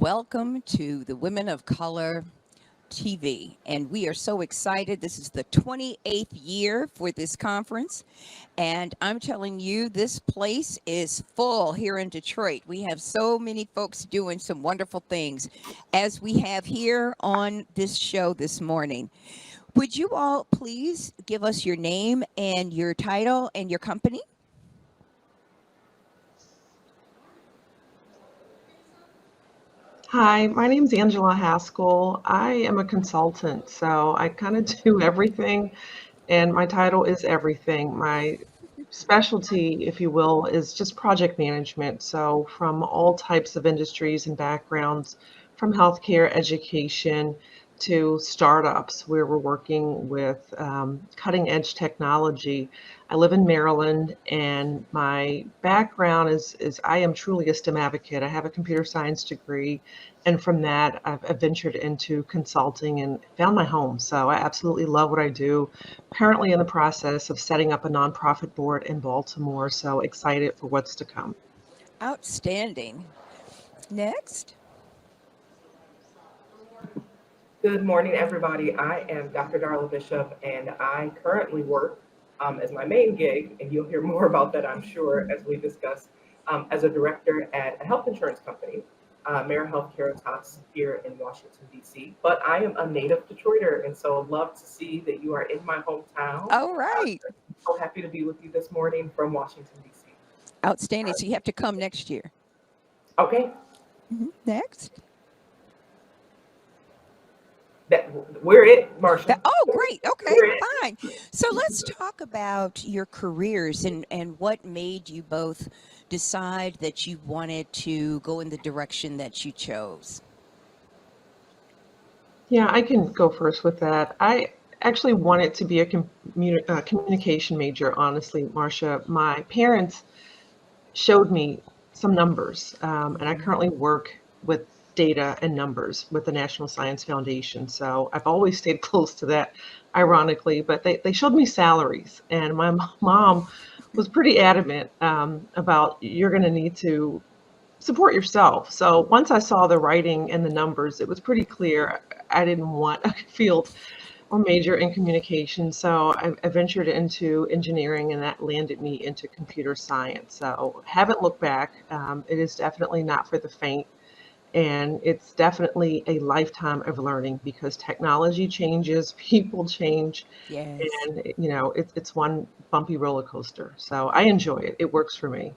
Welcome to the Women of Color TV. And we are so excited. This is the 28th year for this conference. And I'm telling you, this place is full here in Detroit. We have so many folks doing some wonderful things, as we have here on this show this morning. Would you all please give us your name and your title and your company? Hi, my name's Angela Haskell. I am a consultant, so I kind of do everything, and my title is everything. My specialty, if you will, is just project management. So, from all types of industries and backgrounds, from healthcare, education, to startups, where we're working with cutting edge technology. I live in Maryland, and my background is I am truly a STEM advocate. I have a computer science degree, and from that, I've ventured into consulting and found my home. So I absolutely love what I do. Currently in the process of setting up a nonprofit board in Baltimore. So excited for what's to come. Outstanding. Next. Good morning, everybody. I am Dr. Darla Bishop, and I currently work as my main gig, and you'll hear more about that, I'm sure, as we discuss, as a director at a health insurance company, Mara Healthcare Tots here in Washington, D.C. But I am a native Detroiter, and so love to see that you are in my hometown. All right. So happy to be with you this morning from Washington, D.C. Outstanding. So you have to come next year. Okay, Next. we're it, Marsha. Oh, great. Okay, We're it. fine. So let's talk about your careers and what made you both decide that you wanted to go in the direction that you chose. Yeah, I can go first with that. I actually wanted to be a communication major, honestly, Marcia. My parents showed me some numbers, and I currently work with data and numbers with the National Science Foundation. So I've always stayed close to that, ironically, but they showed me salaries, and my mom was pretty adamant about you're going to need to support yourself. So once I saw the writing and the numbers, it was pretty clear I didn't want a field or major in communication. So I ventured into engineering, and that landed me into computer science. So haven't looked back. It is definitely not for the faint. And it's definitely a lifetime of learning because technology changes, people change, Yes. and it's one bumpy roller coaster. So I enjoy it. It works for me.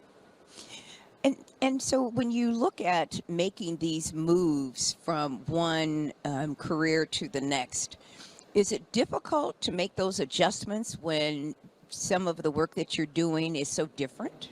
And so when you look at making these moves from one career to the next, is it difficult to make those adjustments when some of the work that you're doing is so different?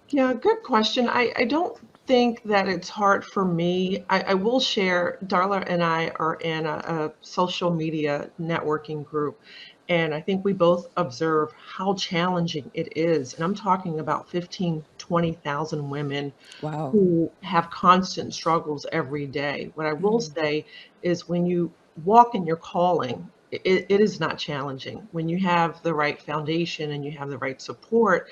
Yeah, good question. I don't think that it's hard for me. I will share, Darla and I are in a social media networking group, and I think we both observe how challenging it is. And I'm talking about 15, 20,000 women Wow. who have constant struggles every day. What I will Mm. say is when you walk in your calling, it is not challenging. When you have the right foundation and you have the right support,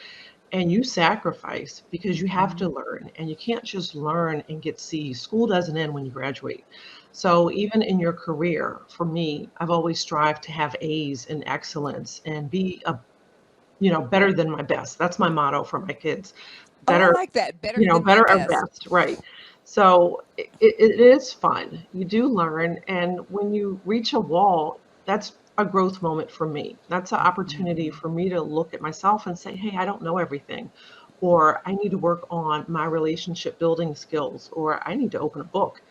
and you sacrifice because you have to Mhm. learn and you can't just learn and get C's. School doesn't end when you graduate. So even in your career, for me, I've always strived to have A's and excellence and be better than my best. That's my motto for my kids. Oh, I Better, like that. Better than my better or best. best, right? So it is fun. You do learn, and when you reach a wall, that's a growth moment for me. That's an opportunity Mhm. for me to look at myself and say, hey, I don't know everything, or I need to work on my relationship building skills, or I need to open a book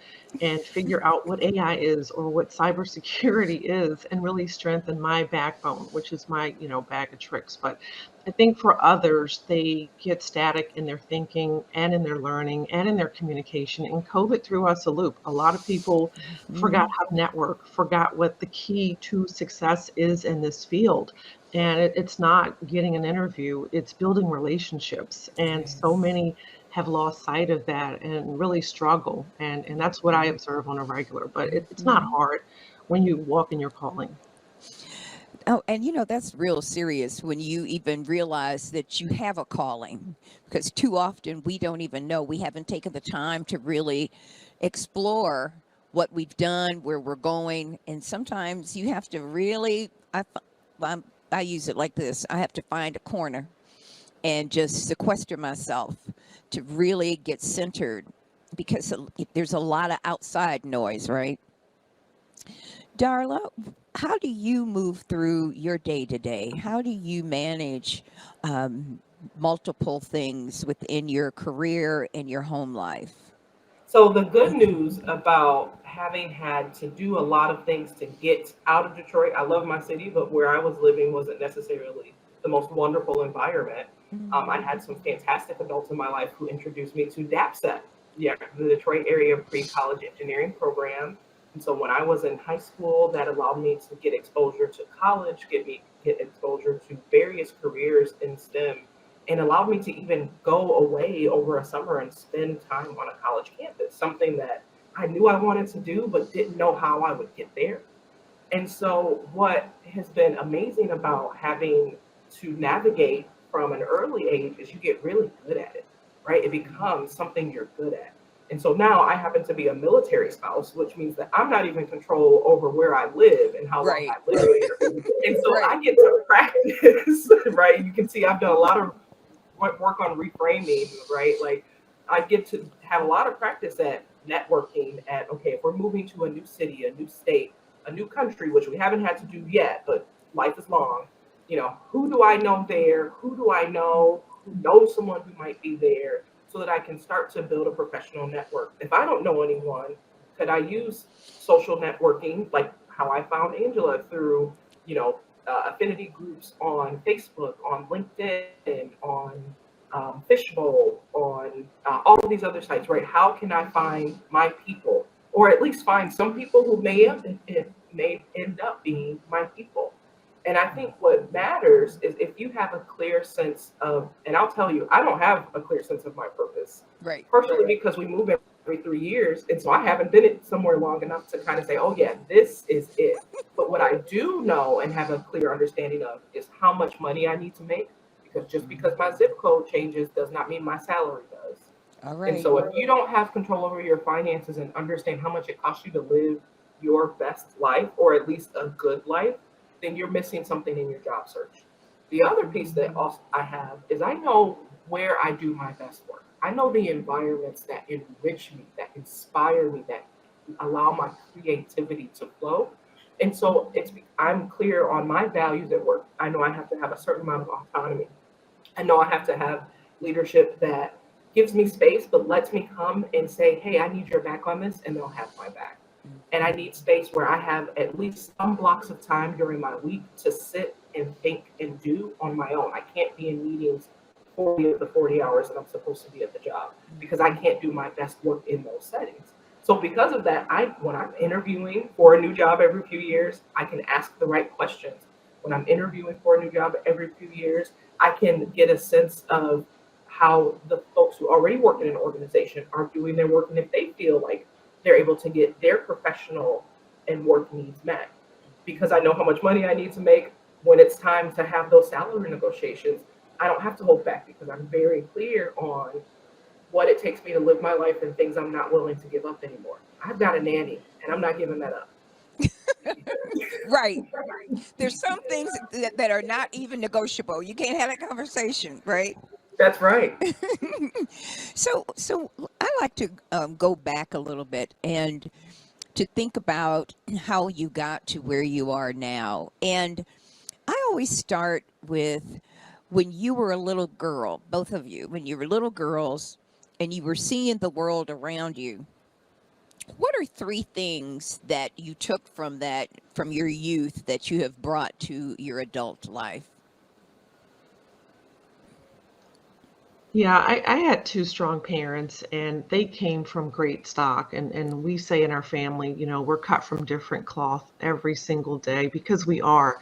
and figure out what AI is or what cybersecurity is and really strengthen my backbone, which is my, bag of tricks. But I think for others, they get static in their thinking and in their learning and in their communication. And COVID threw us a loop. A lot of people forgot Mhm. how to network, forgot what the key to success is in this field. And it's not getting an interview, it's building relationships. And so Yes. many have lost sight of that and really struggle. And that's what I observe on a regular. But it's not Mhm. hard when you walk in your calling. Oh, and that's real serious when you even realize that you have a calling, because too often we don't even know. We haven't taken the time to really explore what we've done, where we're going. And sometimes you have to really, I use it like this: I have to find a corner and just sequester myself to really get centered, because there's a lot of outside noise, right? Darla, how do you move through your day to day? How do you manage um, multiple things within your career and your home life? So the good news about having had to do a lot of things to get out of Detroit, I love my city, but where I was living wasn't necessarily the most wonderful environment. I had some fantastic adults in my life who introduced me to DAPSET, yeah, the Detroit Area Pre-College Engineering Program. And so when I was in high school, that allowed me to get exposure to college, get exposure to various careers in STEM, and allowed me to even go away over a summer and spend time on a college campus, something that I knew I wanted to do, but didn't know how I would get there. And so, what has been amazing about having to navigate from an early age is you get really good at it, right? It becomes something you're good at. And so now I happen to be a military spouse, which means that I'm not even in control over where I live and how long Right. I live there. And so Right. I get to practice, right? You can see I've done a lot of work on reframing, right? Like I get to have a lot of practice at networking at, okay, if we're moving to a new city, a new state, a new country, which we haven't had to do yet, but life is long. Who do I know there? Who do I know who knows someone who might be there so that I can start to build a professional network? If I don't know anyone, could I use social networking like how I found Angela through, affinity groups on Facebook, on LinkedIn, on Fishbowl, on all of these other sites, right? How can I find my people, or at least find some people who may end up being my people? And I think what matters is if you have a clear sense of, and I'll tell you, I don't have a clear sense of my purpose, Right. partially because we move every 3 years. And so I haven't been in somewhere long enough to kind of say, oh, yeah, this is it. But what I do know and have a clear understanding of is how much money I need to make. Because just because my zip code changes does not mean my salary does. All And right. so if you don't have control over your finances and understand how much it costs you to live your best life, or at least a good life, then you're missing something in your job search. The other piece that also I have is I know where I do my best work. I know the environments that enrich me, that inspire me, that allow my creativity to flow. And so I'm clear on my values at work. I know I have to have a certain amount of autonomy. I know I have to have leadership that gives me space, but lets me come and say, hey, I need your back on this, and they'll have my back. And I need space where I have at least some blocks of time during my week to sit and think and do on my own. I can't be in meetings 40 of the 40 hours that I'm supposed to be at the job because I can't do my best work in those settings. So because of that, when I'm interviewing for a new job every few years, I can ask the right questions. When I'm interviewing for a new job every few years, I can get a sense of how the folks who already work in an organization are doing their work and if they feel like they're able to get their professional and work needs met. Because I know how much money I need to make when it's time to have those salary negotiations, I don't have to hold back because I'm very clear on what it takes me to live my life and things I'm not willing to give up anymore. I've got a nanny and I'm not giving that up. Right. There's some things that are not even negotiable. You can't have that conversation, right? That's right. So I like to go back a little bit and to think about how you got to where you are now. And I always start with when you were a little girl, both of you, when you were little girls and you were seeing the world around you. What are three things that you took from your youth, that you have brought to your adult life? Yeah, I had two strong parents and they came from great stock. And we say in our family, we're cut from different cloth every single day because we are.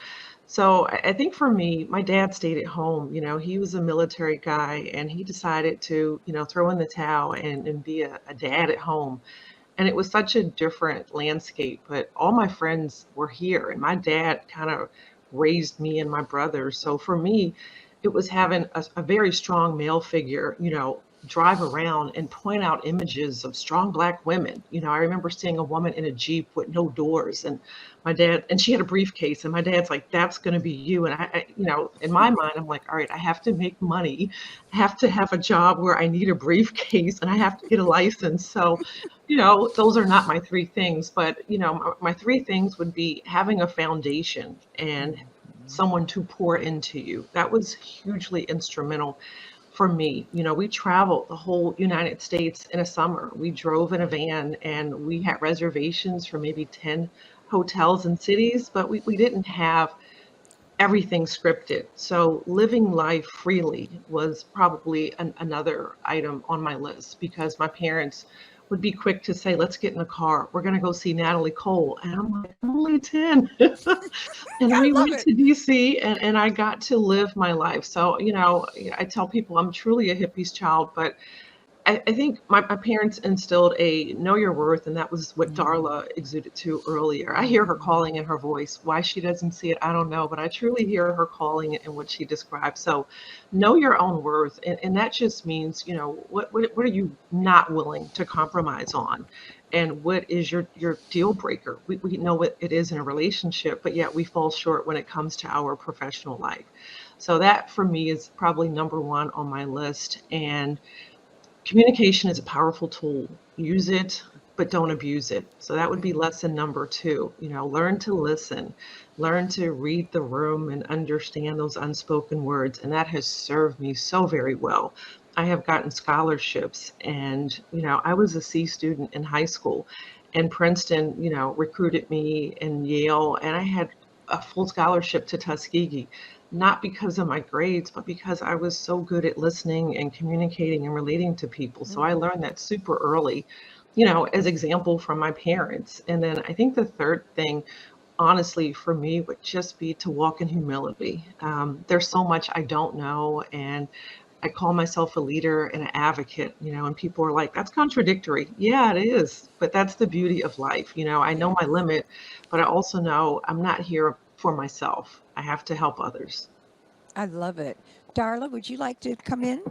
So I think for me, my dad stayed at home. He was a military guy and he decided to, throw in the towel and be a dad at home. And it was such a different landscape, but all my friends were here and my dad kind of raised me and my brothers. So for me, it was having a very strong male figure, drive around and point out images of strong Black women. I remember seeing a woman in a Jeep with no doors, and my dad, and she had a briefcase, and my dad's like, "That's going to be you." And in my mind, I'm like, all right, I have to make money. I have to have a job where I need a briefcase, and I have to get a license. So, those are not my three things, but, my three things would be having a foundation and someone to pour into you. That was hugely instrumental for me. We traveled the whole United States in a summer. We drove in a van and we had reservations for maybe 10 hotels and cities, but we didn't have everything scripted. So living life freely was probably another item on my list, because my parents would be quick to say, let's get in the car. We're going to go see Natalie Cole. And I'm like, I'm only 10. And I we love went it. to DC, and I got to live my life. So, I tell people I'm truly a hippie's child, but I think my parents instilled a know your worth, and that was what Darla exuded to earlier. I hear her calling in her voice. Why she doesn't see it, I don't know, but I truly hear her calling it in what she described. So know your own worth. And that just means, what are you not willing to compromise on? And what is your deal breaker? We know what it is in a relationship, but yet we fall short when it comes to our professional life. So that for me is probably number one on my list. And communication is a powerful tool. Use it, but don't abuse it. So that would be lesson number two. Learn to listen, learn to read the room and understand those unspoken words. And that has served me so very well. I have gotten scholarships, and, I was a C student in high school, and Princeton, recruited me, and Yale, and I had a full scholarship to Tuskegee, not because of my grades, but because I was so good at listening and communicating and relating to people. So I learned that super early, as example from my parents. And then I think the third thing, honestly, for me would just be to walk in humility. There's so much I don't know, and I call myself a leader and an advocate, and people are like, that's contradictory. Yeah, it is. But that's the beauty of life. I know my limit, but I also know I'm not here for myself. I have to help others. I love it. Darla, would you like to come in?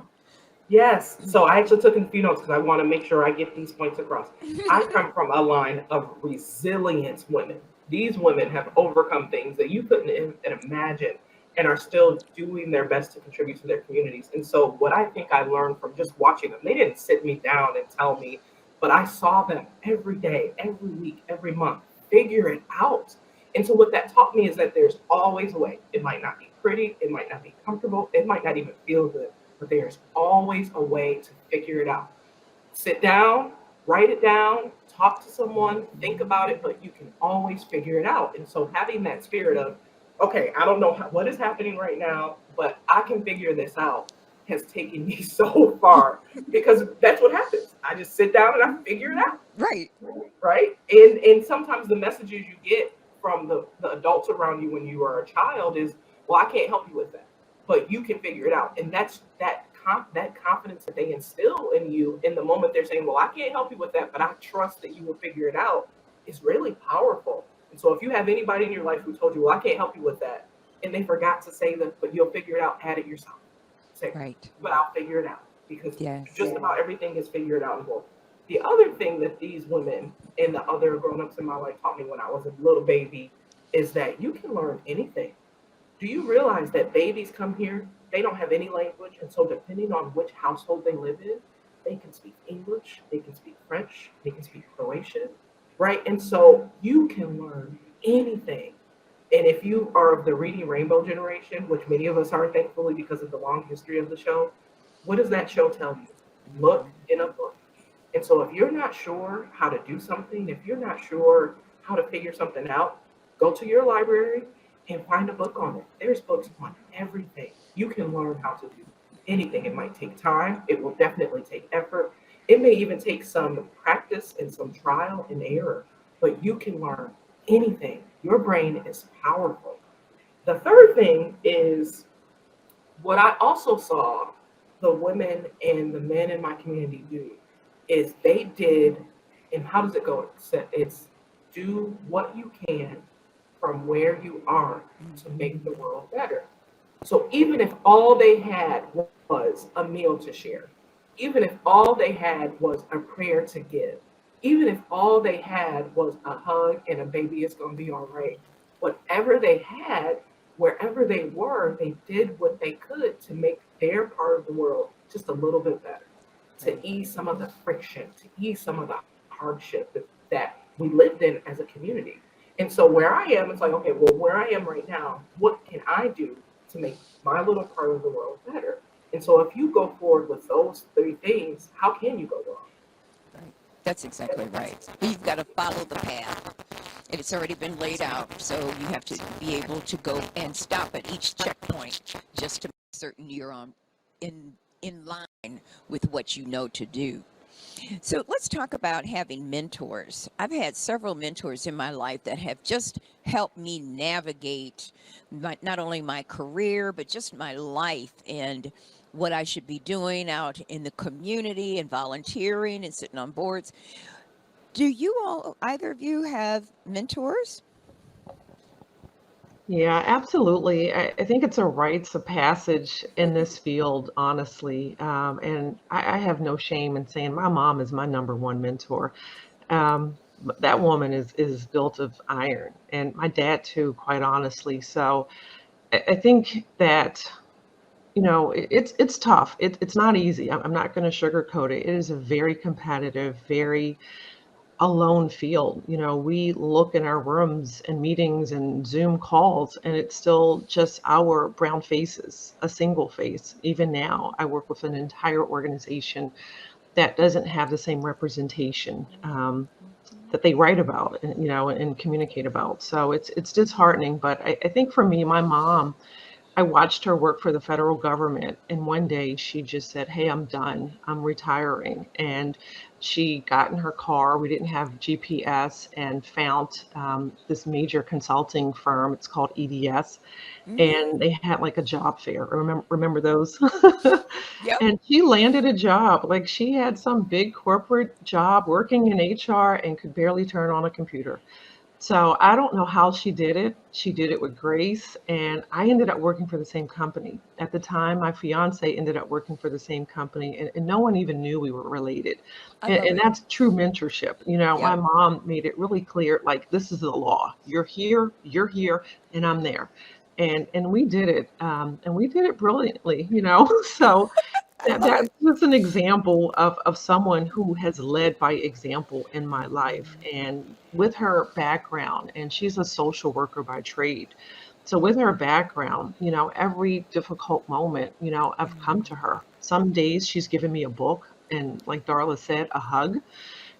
Yes. So I actually took a few notes because I want to make sure I get these points across. I come from a line of resilient women. These women have overcome things that you couldn't imagine, and are still doing their best to contribute to their communities. And so what I think I learned from just watching them, they didn't sit me down and tell me, but I saw them every day, every week, every month, figure it out. And so what that taught me is that there's always a way. It might not be pretty, it might not be comfortable, it might not even feel good, but there's always a way to figure it out. Sit down, write it down, talk to someone, think about it, but you can always figure it out. And so having that spirit of, okay, I don't know what is happening right now, but I can figure this out, has taken me so far, because that's what happens. I just sit down and I figure it out. Right. Right. And sometimes the messages you get from the adults around you when you are a child is, well, I can't help you with that, but you can figure it out. And that's that confidence that they instill in you in the moment they're saying, well, I can't help you with that, but I trust that you will figure it out, is really powerful. And so if you have anybody in your life who told you, well, I can't help you with that, and they forgot to say that, but you'll figure it out, add it yourself. Say, Right. but I'll figure it out, because Yes. just about everything is figured out in both. The other thing that these women and the other grown-ups in my life taught me when I was a little baby is that you can learn anything. Do you realize that babies come here, they don't have any language, and so depending on which household they live in, they can speak English, they can speak French, they can speak Croatian, right? And so you can learn anything. And if you are of the Reading Rainbow generation, which many of us are, thankfully, because of the long history of the show, what does that show tell you? Look in a book. And so if you're not sure how to do something, if you're not sure how to figure something out, go to your library and find a book on it. There's books on everything. You can learn how to do anything. It might take time. It will definitely take effort. It may even take some practice and some trial and error, but you can learn anything. Your brain is powerful. The third thing is what I also saw the women and the men in my community do is they did, and how does it go? It's do what you can from where you are to make the world better. So even if all they had was a meal to share, even if all they had was a prayer to give, even if all they had was a hug and a baby is going to be all right, whatever they had, wherever they were, they did what they could to make their part of the world just a little bit better, to ease some of the friction, to ease some of the hardship that we lived in as a community. And so where I am, it's like, okay, well, where I am right now, what can I do to make my little part of the world better? And so if you go forward with those three things, how can you go wrong? Right. That's exactly right. You've got to follow the path. And it's already been laid out, so you have to be able to go and stop at each checkpoint just to make certain you're in line with what you know to do. So let's talk about having mentors. I've had several mentors in my life that have just helped me navigate not only my career, but just my life and what I should be doing out in the community and volunteering and sitting on boards. Do you all, either of you, have mentors? Yeah, absolutely. I think it's a rites of passage in this field, honestly. And I have no shame in saying my mom is my number one mentor. But that woman is built of iron, and my dad too, quite honestly. So I think that, it's tough. It's not easy. I'm not going to sugarcoat it. It is a very competitive, very alone field. We look in our rooms and meetings and Zoom calls, and it's still just our brown faces, a single face. Even now, I work with an entire organization that doesn't have the same representation that they write about and and communicate about. So it's disheartening. But I think for me, my mom, I watched her work for the federal government, and one day she just said, "Hey, I'm done. I'm retiring." And she got in her car. We didn't have GPS, and found this major consulting firm. It's called EDS, Mm-hmm. and they had like a job fair. Remember those? Yep. And she landed a job. Like she had some big corporate job working in HR and could barely turn on a computer. So I don't know how she did it. She did it with grace, and I ended up working for the same company. At the time, my fiance ended up working for the same company, and no one even knew we were related. I And, love and it. that's true mentorship. My Yep. mom made it really clear, like, this is the law. You're here, and I'm there. And we did it, and we did it brilliantly. So I love that's it. just an example of someone who has led by example in my life. And with her background, and she's a social worker by trade. So with her background, every difficult moment, I've come to her. Some days she's given me a book and, like Darla said, a hug,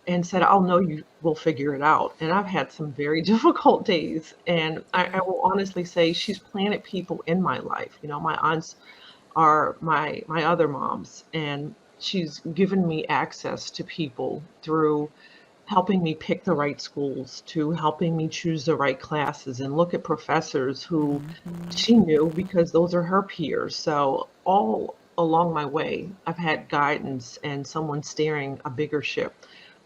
and said, "I'll know you will figure it out." And I've had some very difficult days. And I will honestly say she's planted people in my life. My aunts are my other moms, and she's given me access to people through helping me pick the right schools, to helping me choose the right classes and look at professors who Mhm. she knew because those are her peers. So all along my way, I've had guidance and someone steering a bigger ship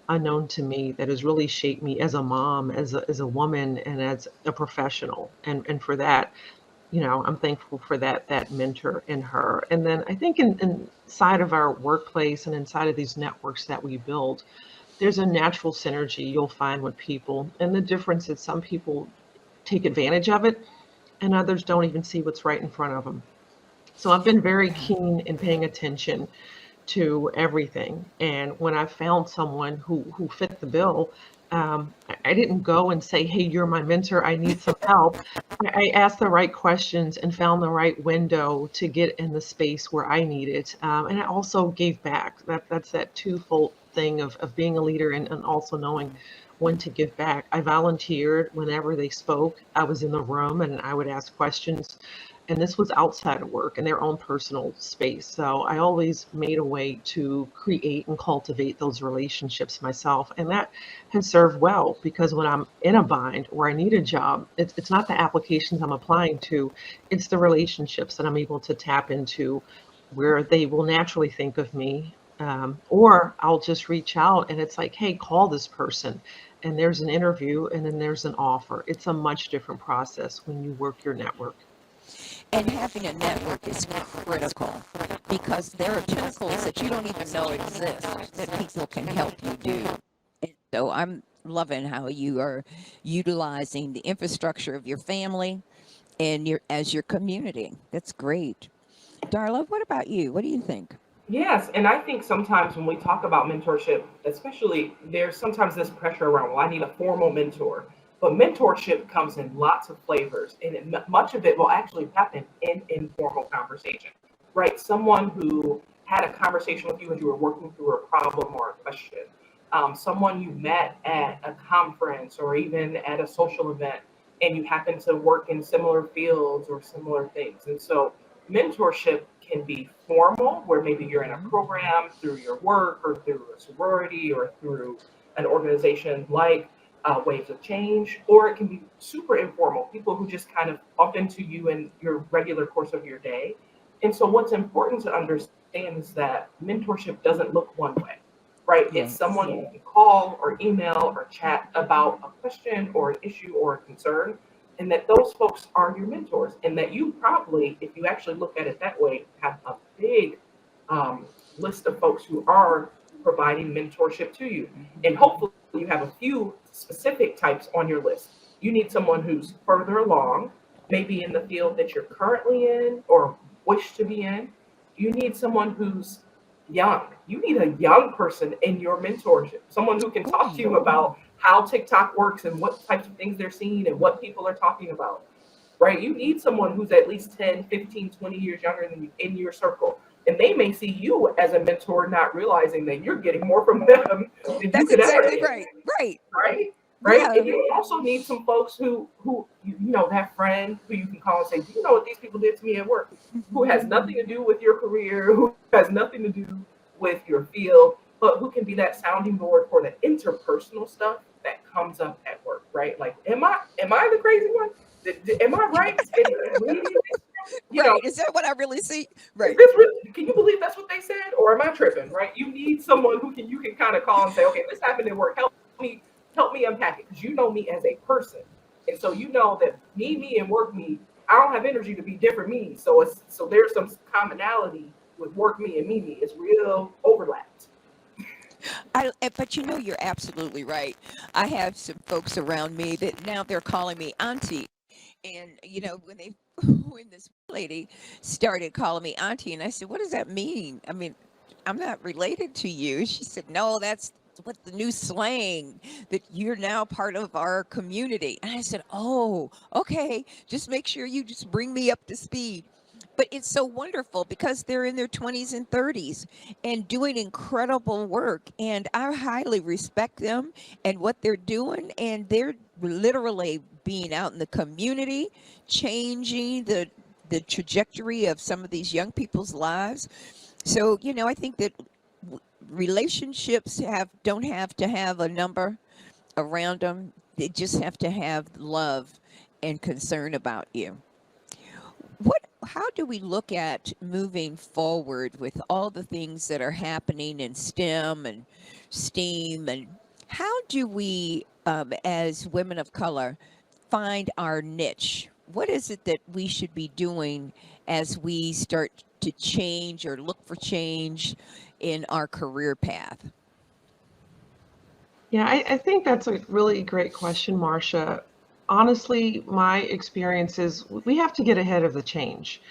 unknown to me that has really shaped me as a mom, as a woman, and as a professional. And for that, I'm thankful for that mentor in her. And then I think inside of our workplace and inside of these networks that we build, there's a natural synergy you'll find with people. And the difference is some people take advantage of it, and others don't even see what's right in front of them. So I've been very Yeah. keen in paying attention to everything. And when I found someone who fit the bill, I didn't go and say, "Hey, you're my mentor. I need some help." I asked the right questions and found the right window to get in the space where I needed. And I also gave back. That's that twofold thing of being a leader and also knowing when to give back. I volunteered whenever they spoke. I was in the room and I would ask questions, and this was outside of work in their own personal space. So I always made a way to create and cultivate those relationships myself. And that has served well because when I'm in a bind or I need a job, it's not the applications I'm applying to, it's the relationships that I'm able to tap into where they will naturally think of me Or I'll just reach out and it's like, hey, call this person. And there's an interview and then there's an offer. It's a much different process when you work your network. And having a network is critical because there are tentacles that you don't even know exist that people can help you do. And so I'm loving how you are utilizing the infrastructure of your family and your community. That's great. Darla, what about you? What do you think? Yes, and I think sometimes when we talk about mentorship, especially there's sometimes this pressure around, well, I need a formal mentor. But mentorship comes in lots of flavors, and much of it will actually happen in informal conversation, right? Someone who had a conversation with you as you were working through a problem or a question, someone you met at a conference or even at a social event, and you happen to work in similar fields or similar things. And so mentorship can be formal, where maybe you're in a program through your work or through a sorority or through an organization like Waves of Change, or it can be super informal, people who just kind of bump into you in your regular course of your day. And so, what's important to understand is that mentorship doesn't look one way, right? It's Yes. someone you can call or email or chat about a question or an issue or a concern, and that those folks are your mentors, and that you probably, if you actually look at it that way, have a big um, list of folks who are providing mentorship to you. And hopefully, you have a few specific types on your list. You need someone who's further along, maybe in the field that you're currently in or wish to be in. You need someone who's young. You need a young person in your mentorship, someone who can talk to you about how TikTok works and what types of things they're seeing and what people are talking about, right? You need someone who's at least 10, 15, 20 years younger than you in your circle. And they may see you as a mentor, not realizing that you're getting more from them than you That's could ever exactly get, right. Right. right? Right. Yeah. And you also need some folks who you know, that friend who you can call and say, do you know what these people did to me at work? Who has nothing to do with your career, who has nothing to do with your field, but who can be that sounding board for the interpersonal stuff that comes up at work, right? Like, am I the crazy one? Am I right in reading this? You know, Right. Is that what I really see? is Right. this really, can you believe that's what they said, or am I tripping? Right? You need someone who can you can kind of call and say, okay, this happened at work. Help me unpack it because you know me as a person, and so you know that me, and work me. I don't have energy to be different me. So there's some commonality with work me and me. It's real overlapped. But you know, you're absolutely right. I have some folks around me that now they're calling me auntie. And you know, when they when this lady started calling me auntie, and I said, "What does that mean? I mean, I'm not related to you." She said, "No, that's what the new slang that you're now part of our community." And I said, "Oh, okay. Just make sure you just bring me up to speed." But it's so wonderful because they're in their 20s and 30s and doing incredible work. And I highly respect them and what they're doing. And they're literally being out in the community, changing the trajectory of some of these young people's lives. So, you know, I think that relationships don't have to have a number around them. They just have to have love and concern about you. How do we look at moving forward with all the things that are happening in STEM and STEAM, and how do we, as women of color, find our niche? What is it that we should be doing as we start to change or look for change in our career path? Yeah, I think that's a really great question, Marcia. Honestly, my experience is we have to get ahead of the change.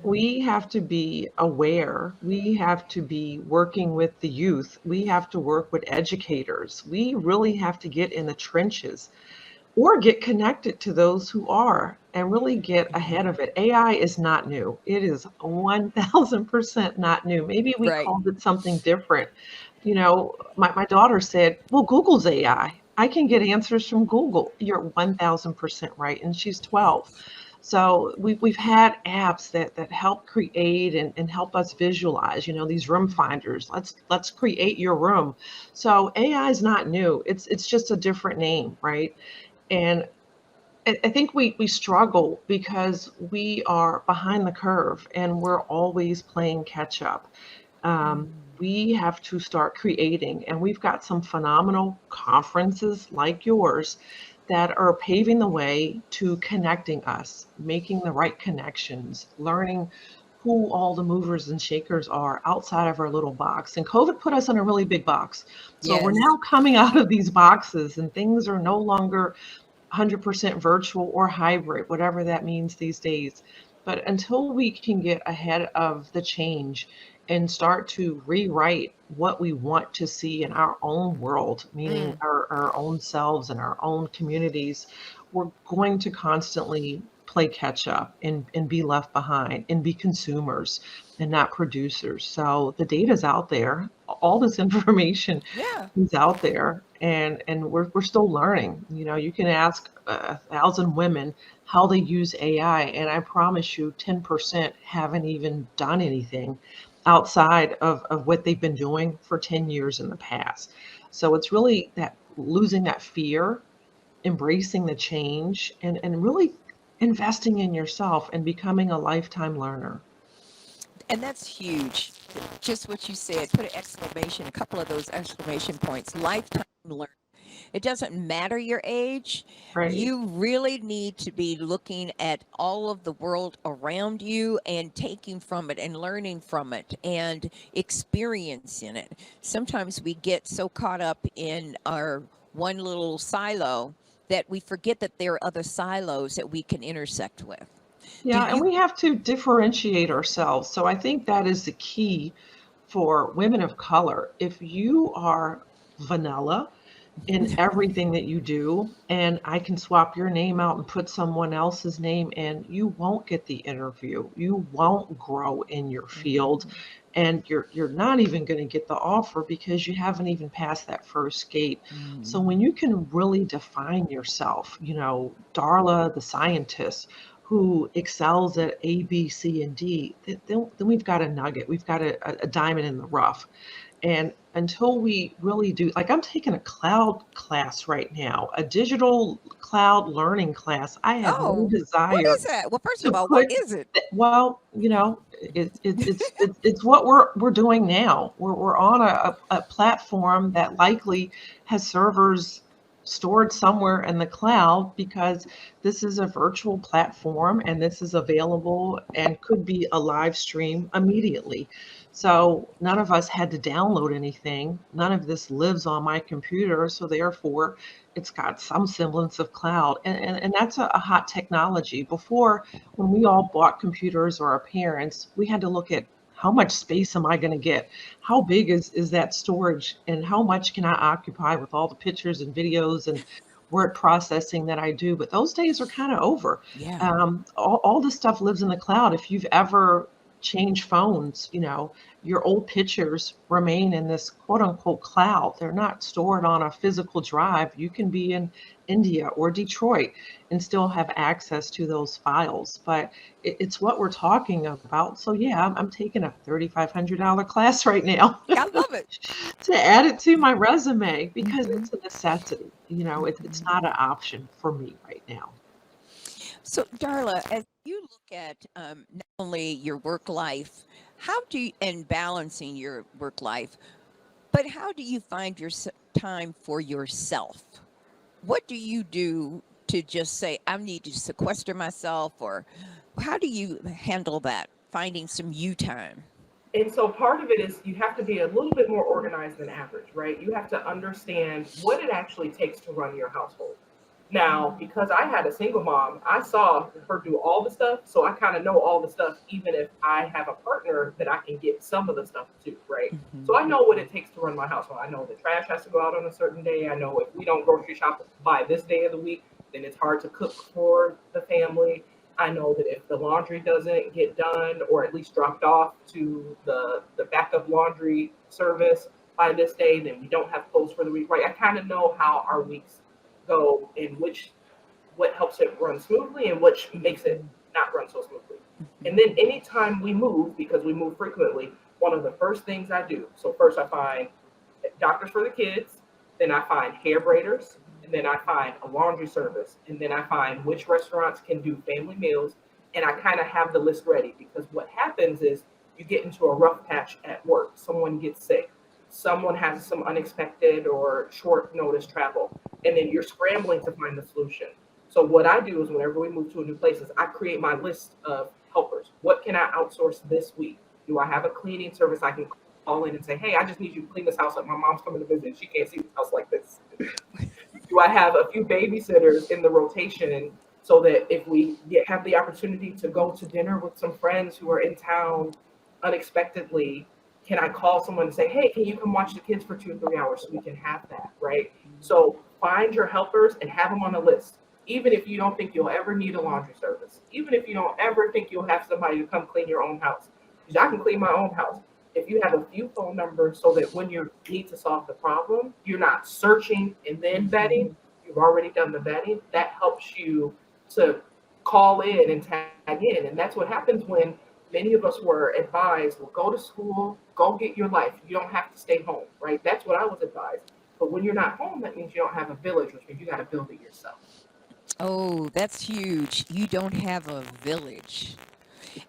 We have to be aware. We have to be working with the youth. We have to work with educators. We really have to get in the trenches or get connected to those who are and really get ahead of it. AI is not new. It is 1000% not new. Maybe we Right. called it something different. You know, my daughter said, well, Google's AI. I can get answers from Google. You're 1000% right. And she's 12. So we've had apps that help create and help us visualize, you know, these room finders. Let's create your room. So AI is not new. It's just a different name, right? And I think we struggle because we are behind the curve and we're always playing catch up. Um, we have to start creating, and we've got some phenomenal conferences like yours that are paving the way to connecting us, making the right connections, learning who all the movers and shakers are outside of our little box. And COVID put us in a really big box. So we're Yes. now coming out of these boxes and things are no longer 100% virtual or hybrid, whatever that means these days. But until we can get ahead of the change and start to rewrite what we want to see in our own world, meaning our own selves and our own communities, we're going to constantly play catch up and be left behind and be consumers and not producers. So the data's out there. All this information Yeah. is out there, and we're still learning. You know, you can ask 1,000 women how they use AI, and I promise you 10% haven't even done anything outside of what they've been doing for 10 years in the past. So it's really that losing that fear, embracing the change, and really investing in yourself and becoming a lifetime learner. And that's huge. Just what you said, put an exclamation, a couple of those exclamation points, lifetime learning. It doesn't matter your age. Right. You really need to be looking at all of the world around you and taking from it and learning from it and experiencing it. Sometimes we get so caught up in our one little silo that we forget that there are other silos that we can intersect with. Do Yeah, and you? we have to differentiate ourselves. So I think that is the key for women of color. If you are vanilla in everything that you do, and I can swap your name out and put someone else's name in, you won't get the interview. You won't grow in your field, and you're not even going to get the offer because you haven't even passed that first gate. So when you can really define yourself, you know, Darla, the scientist, who excels at A, B, C, and D, then we've got a nugget. We've got a diamond in the rough. And until we really do, like I'm taking a cloud class right now, a digital cloud learning class. I have no Oh, what desire is that? Well, first to of all, what put, is it? well, you know, it's what we're doing now. We're on a platform that likely has servers stored somewhere in the cloud because this is a virtual platform and this is available and could be a live stream immediately. So none of us had to download anything. None of this lives on my computer. So therefore, it's got some semblance of cloud. And that's a hot technology. Before, when we all bought computers or our parents, we had to look at how much space am I going to get? How big is that storage? And how much can I occupy with all the pictures and videos and word processing that I do? But those days are kind of over. Yeah. All this stuff lives in the cloud. If you've ever changed phones, you know, your old pictures remain in this quote unquote cloud. They're not stored on a physical drive. You can be in India or Detroit and still have access to those files. But it's what we're talking about. So yeah, I'm taking a $3,500 class right now I love it. to add it to my resume because Mhm. it's a necessity. You know, it's not an option for me right now. So, Darla, as you look at not only your work life, how do you, and balancing your work life, but how do you find your time for yourself? What do you do to just say, I need to sequester myself, or how do you handle that, finding some you time? And so part of it is you have to be a little bit more organized than average, right? You have to understand what it actually takes to run your household. Now, because I had a single mom, I saw her do all the stuff. So I kind of know all the stuff, even if I have a partner that I can get some of the stuff to, right? Mhm. So I know what it takes to run my household. I know the trash has to go out on a certain day. I know if we don't grocery shop by this day of the week, then it's hard to cook for the family. I know that if the laundry doesn't get done or at least dropped off to the backup laundry service by this day, then we don't have clothes for the week, right? I kind of know how our weeks go and which what helps it run smoothly and which makes it not run so smoothly. And then anytime we move, because we move frequently, one of the first things I do, so first I find doctors for the kids, then I find hair braiders, and then I find a laundry service, and then I find which restaurants can do family meals, and I kind of have the list ready because what happens is you get into a rough patch at work, someone gets sick, someone has some unexpected or short notice travel, and then you're scrambling to find the solution. So what I do is whenever we move to a new place is I create my list of helpers. What can I outsource this week? Do I have a cleaning service I can call in and say, hey, I just need you to clean this house up. My mom's coming to visit. She can't see this house like this. Do I have a few babysitters in the rotation so that if we have the opportunity to go to dinner with some friends who are in town unexpectedly, can I call someone and say, hey, can you come watch the kids for 2 or 3 hours so we can have that, right? So find your helpers and have them on the list. Even if you don't think you'll ever need a laundry service, even if you don't ever think you'll have somebody to come clean your own house, because I can clean my own house. If you have a few phone numbers so that when you need to solve the problem, you're not searching and then vetting, you've already done the vetting, that helps you to call in and tag in. And that's what happens when many of us were advised, well, go to school, go get your life. You don't have to stay home, right? That's what I was advised. But when you're not home, that means you don't have a village, which means you got to build it yourself. Oh, that's huge. You don't have a village.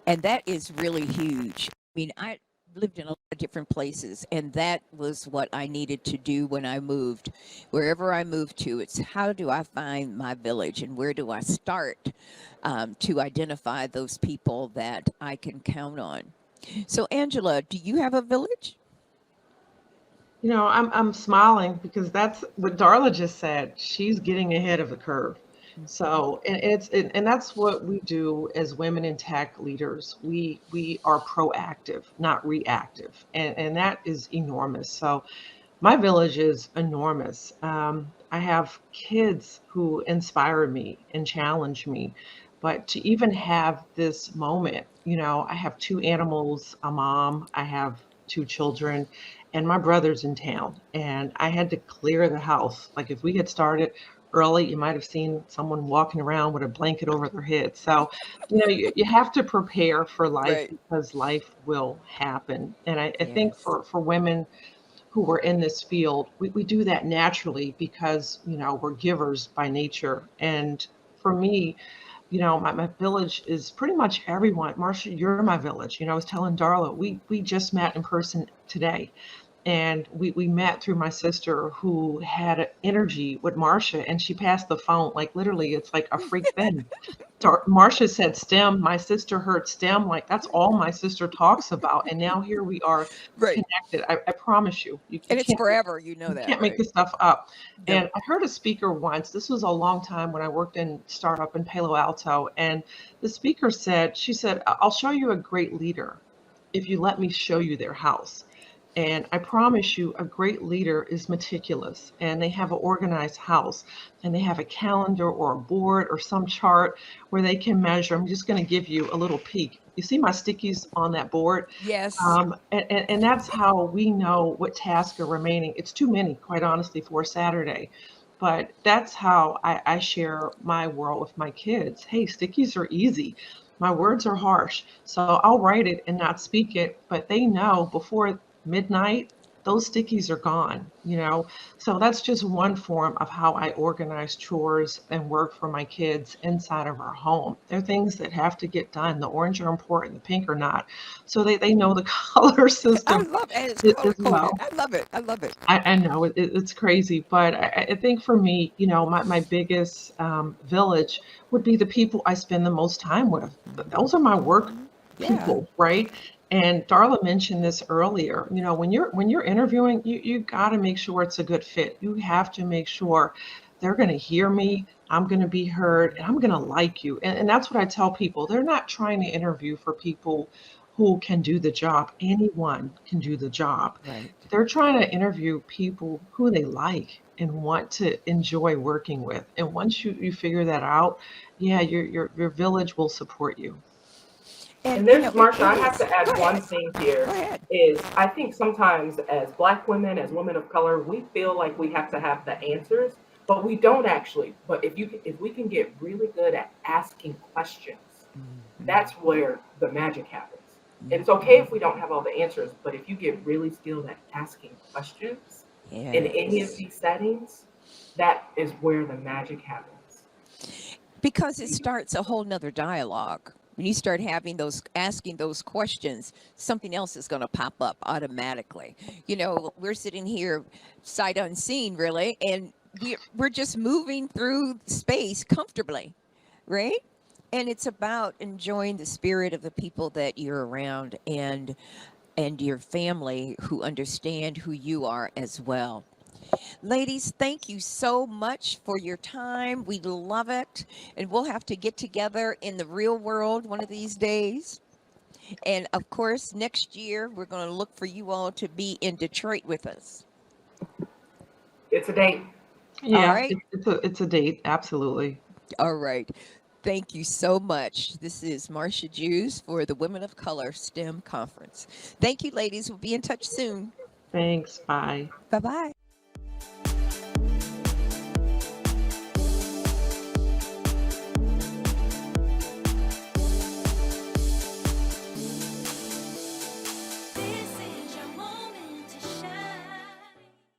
And that is really huge. I mean, I lived in a lot of different places, and that was what I needed to do when I moved. Wherever I moved to, it's how do I find my village and where do I start to identify those people that I can count on. So, Angela, do you have a village? You know, I'm smiling because that's what Darla just said. She's getting ahead of the curve. So, and that's what we do as women in tech leaders. We are proactive, not reactive, and that is enormous. So, my village is enormous. I have kids who inspire me and challenge me, but to even have this moment, you know, I have 2 animals, a mom, I have 2 children, and my brother's in town, and I had to clear the house. Like if we had started early, you might have seen someone walking around with a blanket over their head. So, you know, you have to prepare for life Right. because life will happen. And I think Yes. for women who are in this field, we do that naturally because, you know, we're givers by nature. And for me, you know, my village is pretty much everyone. Marcia, you're my village. You know, I was telling Darla, we just met in person today. And we met through my sister who had an energy with Marcia, and she passed the phone. Like literally, it's like a freak thing. Marcia said STEM. My sister heard STEM. Like that's all my sister talks about. And now here we are Right. connected. I promise you, you And it's can't forever, you know you that, can't make right? this stuff up. Yep. And I heard a speaker once. This was a long time when I worked in startup in Palo Alto, and the speaker said, she said, "I'll show you a great leader if you let me show you their house." And I promise you, a great leader is meticulous and they have an organized house and they have a calendar or a board or some chart where they can measure. I'm just going to give you a little peek. You see my stickies on that board? Yes. And that's how we know what tasks are remaining. It's too many, quite honestly, for a Saturday. But that's how I share my world with my kids. Hey, stickies are easy. My words are harsh. So I'll write it and not speak it, but they know before midnight, those stickies are gone, you know? So that's just one form of how I organize chores and work for my kids inside of our home. There are things that have to get done. The orange are important, the pink are not. So they know the color I system love and it's as color coded. well. I love it. I love it. I know it's crazy, but I think for me, you know, my biggest village would be the people I spend the most time with. Those are my work Yeah. people, right? And Darla mentioned this earlier. You know, when you're interviewing, you got to make sure it's a good fit. You have to make sure they're going to hear me, I'm going to be heard, and I'm going to like you. And that's what I tell people. They're not trying to interview for people who can do the job. Anyone can do the job. Right. They're trying to interview people who they like and want to enjoy working with. And once you figure that out, yeah, your village will support you. And And you there's, know, it, Marsha, it I have is. to Go add one ahead. thing Go here ahead. is I think sometimes as Black women, as women of color, we feel like we have to have the answers, but we don't actually. But if we can get really good at asking questions, that's where the magic happens. And it's okay if we don't have all the answers, but if you get really skilled at asking questions in any of Yes. these settings, that is where the magic happens. Because it starts a whole nother dialogue. when you start asking those questions, something else is going to pop up automatically. You know, we're sitting here sight unseen, really, and we're just moving through space comfortably, right? And it's about enjoying the spirit of the people that you're around and your family who understand who you are as well. Ladies, thank you so much for your time. We love it. And we'll have to get together in the real world one of these days. And of course, next year, we're going to look for you all to be in Detroit with us. It's a date. Yeah, All right. it's a date. Absolutely. All right. Thank you so much. This is Marcia Jews for the Women of Color STEM Conference. Thank you, ladies. We'll be in touch soon. Thanks. Bye. Bye-bye.